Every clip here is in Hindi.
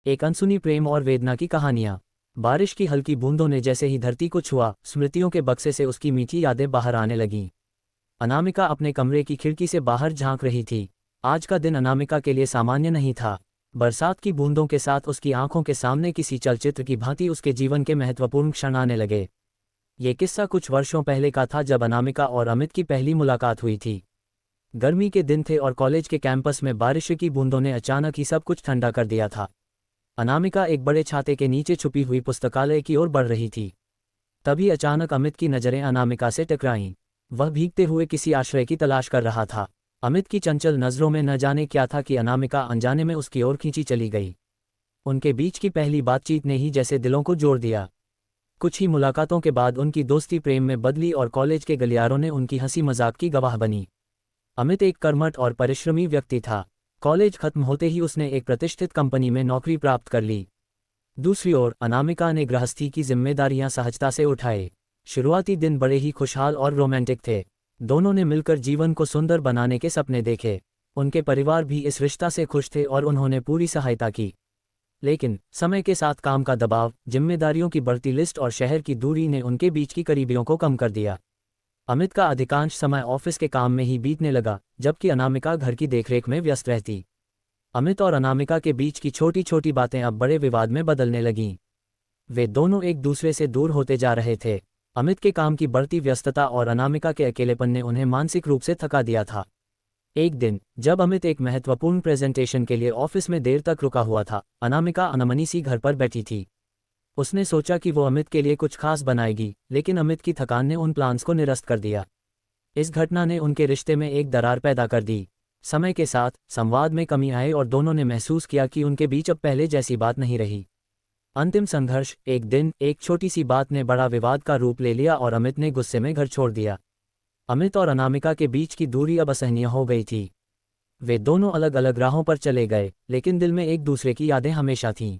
एक अनसुनी प्रेम और वेदना की कहानियां। बारिश की हल्की बूंदों ने जैसे ही धरती को छुआ, स्मृतियों के बक्से से उसकी मीठी यादें बाहर आने लगीं। अनामिका अपने कमरे की खिड़की से बाहर झांक रही थी। आज का दिन अनामिका के लिए सामान्य नहीं था। बरसात की बूंदों के साथ उसकी आंखों के सामने किसी चलचित्र की भांति उसके जीवन के महत्वपूर्ण क्षण आने लगे। ये किस्सा कुछ वर्षों पहले का था, जब अनामिका और अमित की पहली मुलाकात हुई थी। गर्मी के दिन थे और कॉलेज के कैंपस में बारिश की बूंदों ने अचानक ही सब कुछ ठंडा कर दिया था। अनामिका एक बड़े छाते के नीचे छुपी हुई पुस्तकालय की ओर बढ़ रही थी। तभी अचानक अमित की नज़रें अनामिका से टकराईं। वह भीगते हुए किसी आश्रय की तलाश कर रहा था। अमित की चंचल नज़रों में न जाने क्या था कि अनामिका अनजाने में उसकी ओर खींची चली गई। उनके बीच की पहली बातचीत ने ही जैसे दिलों को जोड़ दिया। कुछ ही मुलाकातों के बाद उनकी दोस्ती प्रेम में बदली और कॉलेज के गलियारों ने उनकी हंसी मजाक की गवाह बनी। अमित एक कर्मठ और परिश्रमी व्यक्ति था। कॉलेज खत्म होते ही उसने एक प्रतिष्ठित कंपनी में नौकरी प्राप्त कर ली। दूसरी ओर अनामिका ने गृहस्थी की जिम्मेदारियां सहजता से उठाए। शुरुआती दिन बड़े ही खुशहाल और रोमांटिक थे। दोनों ने मिलकर जीवन को सुंदर बनाने के सपने देखे। उनके परिवार भी इस रिश्ता से खुश थे और उन्होंने पूरी सहायता की। लेकिन समय के साथ काम का दबाव, जिम्मेदारियों की बढ़ती लिस्ट और शहर की दूरी ने उनके बीच की करीबियों को कम कर दिया। अमित का अधिकांश समय ऑफिस के काम में ही बीतने लगा, जबकि अनामिका घर की देखरेख में व्यस्त रहती। अमित और अनामिका के बीच की छोटी छोटी बातें अब बड़े विवाद में बदलने लगीं। वे दोनों एक दूसरे से दूर होते जा रहे थे। अमित के काम की बढ़ती व्यस्तता और अनामिका के अकेलेपन ने उन्हें मानसिक रूप से थका दिया था। एक दिन जब अमित एक महत्वपूर्ण प्रेजेंटेशन के लिए ऑफिस में देर तक रुका हुआ था, अनामिका अनमनी सी घर पर बैठी थी। उसने सोचा कि वो अमित के लिए कुछ खास बनाएगी, लेकिन अमित की थकान ने उन प्लान्स को निरस्त कर दिया। इस घटना ने उनके रिश्ते में एक दरार पैदा कर दी। समय के साथ संवाद में कमी आई और दोनों ने महसूस किया कि उनके बीच अब पहले जैसी बात नहीं रही। अंतिम संघर्ष, एक दिन एक छोटी सी बात ने बड़ा विवाद का रूप ले लिया और अमित ने गुस्से में घर छोड़ दिया। अमित और अनामिका के बीच की दूरी अब असहनीय हो गई थी। वे दोनों अलग अलग राहों पर चले गए, लेकिन दिल में एक दूसरे की यादें हमेशा थीं।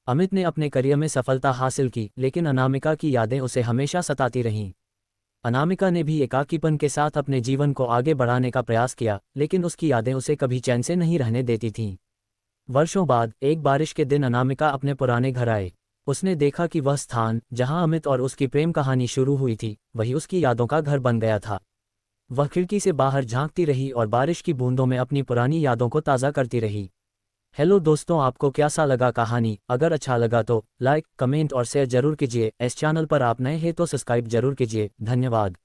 अमित ने अपने करियर में सफलता हासिल की, लेकिन अनामिका की यादें उसे हमेशा सताती रहीं। अनामिका ने भी एकाकीपन के साथ अपने जीवन को आगे बढ़ाने का प्रयास किया, लेकिन उसकी यादें उसे कभी चैन से नहीं रहने देती थीं। वर्षों बाद एक बारिश के दिन अनामिका अपने पुराने घर आए। उसने देखा कि वह स्थान जहां अमित और उसकी प्रेम कहानी शुरू हुई थी, वही उसकी यादों का घर बन गया था। वह खिड़की से बाहर झांकती रही और बारिश की बूंदों में अपनी पुरानी यादों को ताज़ा करती रही। हेलो दोस्तों, आपको कैसा लगा कहानी? अगर अच्छा लगा तो लाइक, कमेंट और शेयर जरूर कीजिए। इस चैनल पर आप नए हैं तो सब्सक्राइब जरूर कीजिए। धन्यवाद।